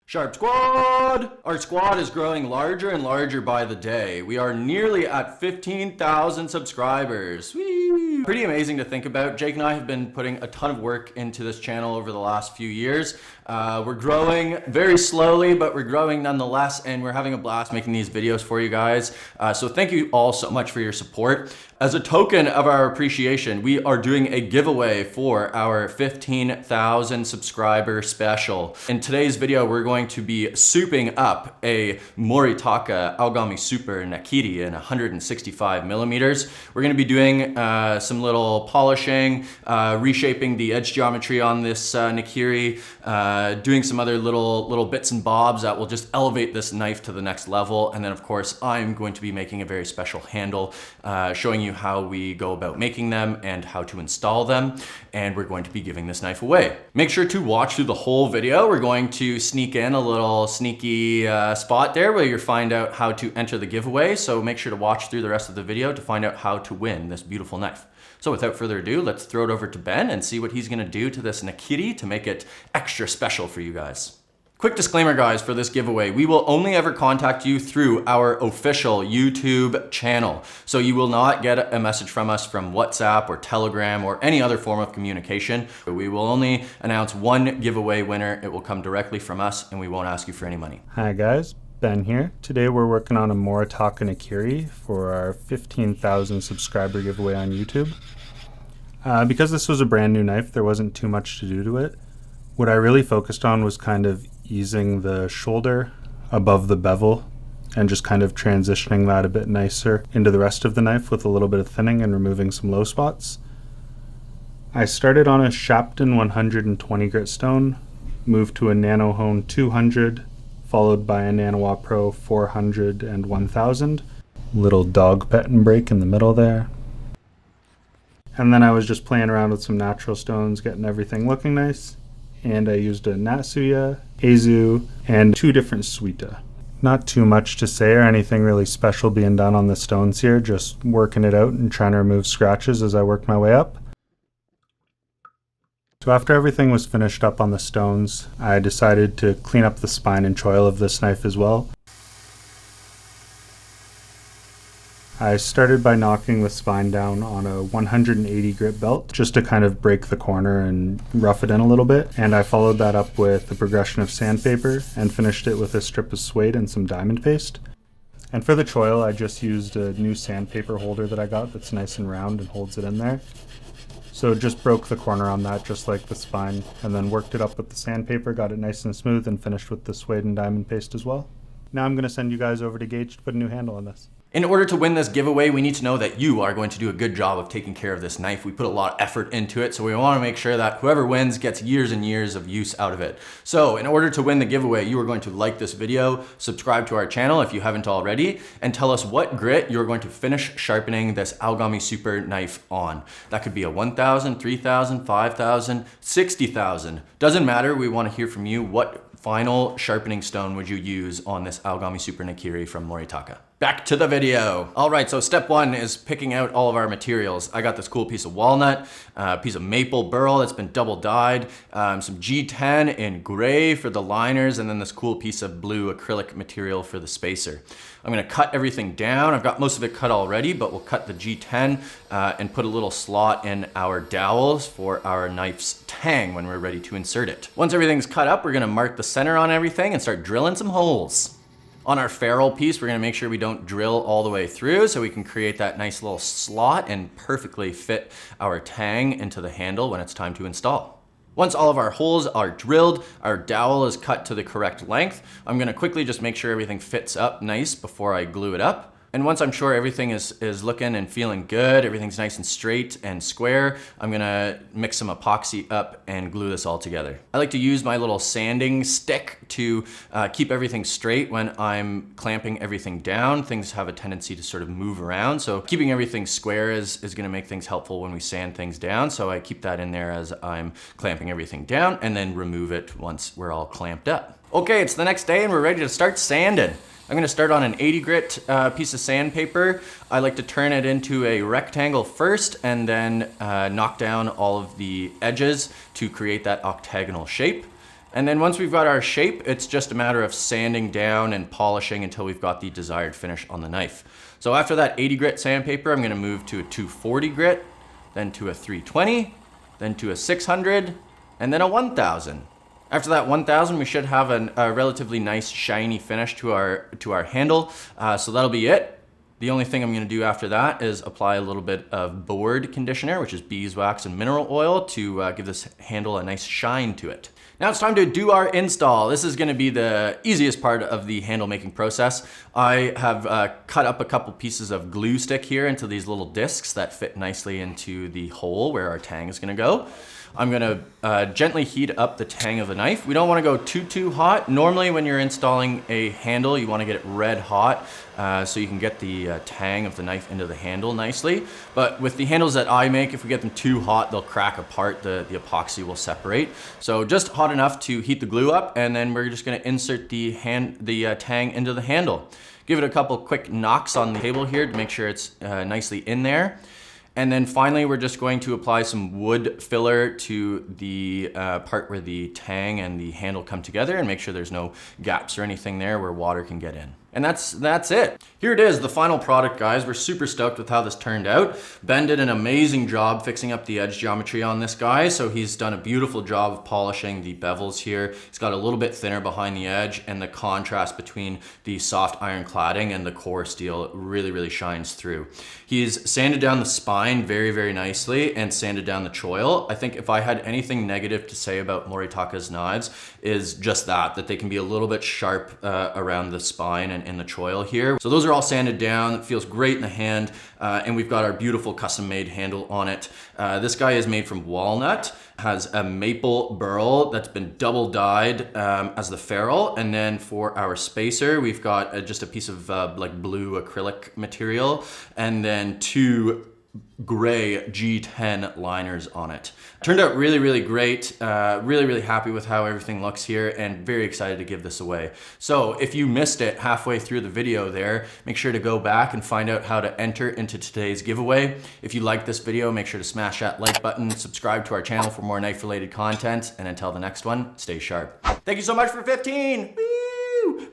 Sharp Squad! Our squad is growing larger and larger by the day. We are nearly at 15,000 subscribers. Whee! Pretty amazing to think about. Jake and I have been putting a ton of work into this channel over the last few years. We're growing very slowly, but we're growing nonetheless, and we're having a blast making these videos for you guys. So thank you all so much for your support. As a token of our appreciation, we are doing a giveaway for our 15,000 subscriber special. In today's video, we're going to be souping up a Moritaka AO Super Nakiri in 165 millimeters. We're going to be doing some little polishing, reshaping the edge geometry on this Nakiri, doing some other little bits and bobs that will just elevate this knife to the next level. And then of course, I'm going to be making a very special handle, showing you how we go about making them and how to install them. And we're going to be giving this knife away. Make sure to watch through the whole video. We're going to sneak in a little sneaky spot there where you'll find out how to enter the giveaway. So make sure to watch through the rest of the video to find out how to win this beautiful knife. So without further ado, let's throw it over to Ben and see what he's gonna do to this Nakiri to make it extra special for you guys. Quick disclaimer, guys, for this giveaway. We will only ever contact you through our official YouTube channel. So you will not get a message from us from WhatsApp or Telegram or any other form of communication. We will only announce one giveaway winner. It will come directly from us and we won't ask you for any money. Hi guys, Ben here. Today we're working on a Moritaka Nakiri for our 15,000 subscriber giveaway on YouTube. Because this was a brand new knife, there wasn't too much to do to it. What I really focused on was kind of easing the shoulder above the bevel and just kind of transitioning that a bit nicer into the rest of the knife with a little bit of thinning and removing some low spots. I started on a Shapton 120 grit stone, moved to a Nanohone 200, followed by a Nanowa Pro 400 and 1000. Little dog pet and break in the middle there. And then I was just playing around with some natural stones, getting everything looking nice. And I used a Natsuya, Eizu, and 2 different Suita. Not too much to say or anything really special being done on the stones here, just working it out and trying to remove scratches as I work my way up. So after everything was finished up on the stones, I decided to clean up the spine and choil of this knife as well. I started by knocking the spine down on a 180 grit belt just to kind of break the corner and rough it in a little bit, and I followed that up with a progression of sandpaper and finished it with a strip of suede and some diamond paste. And for the choil, I just used a new sandpaper holder that I got that's nice and round and holds it in there. So just broke the corner on that just like the spine, and then worked it up with the sandpaper, got it nice and smooth, and finished with the suede and diamond paste as well. Now I'm going to send you guys over to Gage to put a new handle on this. In order to win this giveaway, we need to know that you are going to do a good job of taking care of this knife. We put a lot of effort into it, so we want to make sure that whoever wins gets years and years of use out of it. So in order to win the giveaway, you are going to like this video, subscribe to our channel if you haven't already, and tell us what grit you're going to finish sharpening this AO Super knife on. That could be a 1,000, 3,000, 5,000, 60,000. Doesn't matter, we want to hear from you. What final sharpening stone would you use on this AO Super Nakiri from Moritaka? Back to the video. All right, so step 1 is picking out all of our materials. I got this cool piece of walnut, piece of maple burl that's been double dyed, some G10 in gray for the liners, and then this cool piece of blue acrylic material for the spacer. I'm gonna cut everything down. I've got most of it cut already, but we'll cut the G10 and put a little slot in our dowels for our knife's tang when we're ready to insert it. Once everything's cut up, we're gonna mark the center on everything and start drilling some holes. On our ferrule piece, we're gonna make sure we don't drill all the way through so we can create that nice little slot and perfectly fit our tang into the handle when it's time to install. Once all of our holes are drilled, our dowel is cut to the correct length. I'm gonna quickly just make sure everything fits up nice before I glue it up. And once I'm sure everything is looking and feeling good, everything's nice and straight and square, I'm gonna mix some epoxy up and glue this all together. I like to use my little sanding stick to keep everything straight when I'm clamping everything down. Things have a tendency to sort of move around, so keeping everything square is gonna make things helpful when we sand things down, so I keep that in there as I'm clamping everything down and then remove it once we're all clamped up. Okay, it's the next day and we're ready to start sanding. I'm gonna start on an 80 grit piece of sandpaper. I like to turn it into a rectangle first and then knock down all of the edges to create that octagonal shape. And then once we've got our shape, it's just a matter of sanding down and polishing until we've got the desired finish on the knife. So after that 80 grit sandpaper, I'm gonna move to a 240 grit, then to a 320, then to a 600, and then a 1000. After that 1000, we should have a relatively nice shiny finish to our handle. So that'll be it. The only thing I'm gonna do after that is apply a little bit of board conditioner, which is beeswax and mineral oil, to give this handle a nice shine to it. Now it's time to do our install. This is gonna be the easiest part of the handle making process. I have cut up a couple pieces of glue stick here into these little discs that fit nicely into the hole where our tang is gonna go. I'm gonna gently heat up the tang of the knife. We don't wanna go too hot. Normally when you're installing a handle, you wanna get it red hot so you can get the tang of the knife into the handle nicely. But with the handles that I make, if we get them too hot, they'll crack apart, the epoxy will separate. So just hot enough to heat the glue up, and then we're just gonna insert the tang into the handle. Give it a couple quick knocks on the table here to make sure it's nicely in there. And then finally, we're just going to apply some wood filler to the part where the tang and the handle come together and make sure there's no gaps or anything there where water can get in. And that's it. Here it is, the final product, guys. We're super stoked with how this turned out. Ben did an amazing job fixing up the edge geometry on this guy. So he's done a beautiful job of polishing the bevels here. He's got a little bit thinner behind the edge, and the contrast between the soft iron cladding and the core steel really shines through. He's sanded down the spine very nicely and sanded down the choil. I think if I had anything negative to say about Moritaka's knives is just that they can be a little bit sharp around the spine and in the choil here. So those are all sanded down. It feels great in the hand. And we've got our beautiful custom made handle on it. This guy is made from walnut, has a maple burl that's been double dyed as the ferrule. And then for our spacer, we've got just a piece of like blue acrylic material, and then two gray G10 liners on it. Turned out really great. Really happy with how everything looks here, and very excited to give this away. So if you missed it halfway through the video there, make sure to go back and find out how to enter into today's giveaway. If you like this video, make sure to smash that like button, subscribe to our channel for more knife related content, and until the next one, stay sharp. Thank you so much for 15. Woo!